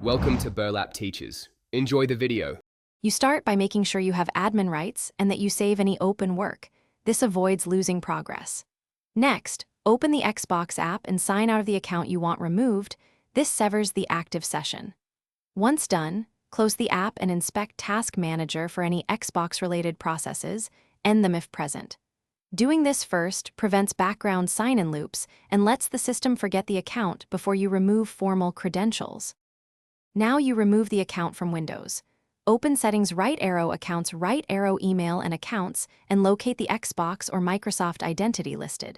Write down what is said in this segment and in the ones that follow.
Welcome to Burlap Teachers. Enjoy the video. You start by making sure you have admin rights and that you save any open work. This avoids losing progress. Next, open the Xbox app and sign out of the account you want removed. This severs the active session. Once done, close the app and inspect Task Manager for any Xbox-related processes, end them if present. Doing this first prevents background sign-in loops and lets the system forget the account before you remove formal credentials. Now you remove the account from Windows. Open Settings right arrow Accounts right arrow Email and Accounts and locate the Xbox or Microsoft identity listed.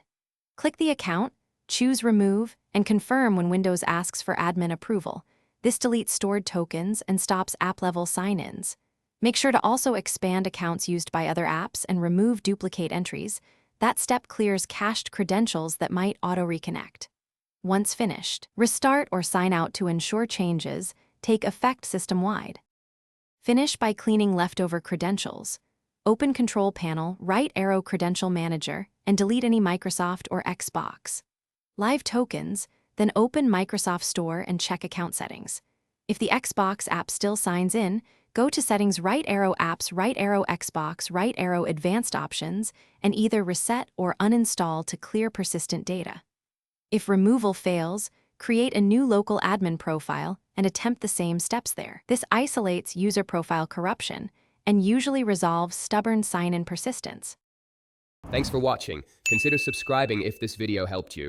Click the account, choose Remove, and confirm when Windows asks for admin approval. This deletes stored tokens and stops app-level sign-ins. Make sure to also expand accounts used by other apps and remove duplicate entries. That step clears cached credentials that might auto-reconnect. Once finished, restart or sign out to ensure changes take effect system-wide. Finish by cleaning leftover credentials. Open Control Panel, right arrow Credential Manager, and delete any Microsoft or Xbox Live tokens, then open Microsoft Store and check account settings. If the Xbox app still signs in, go to Settings right arrow Apps right arrow Xbox right arrow Advanced Options and either reset or uninstall to clear persistent data. If removal fails, create a new local admin profile and attempt the same steps there. This isolates user profile corruption and usually resolves stubborn sign-in persistence. Thanks for watching. Consider subscribing if this video helped you.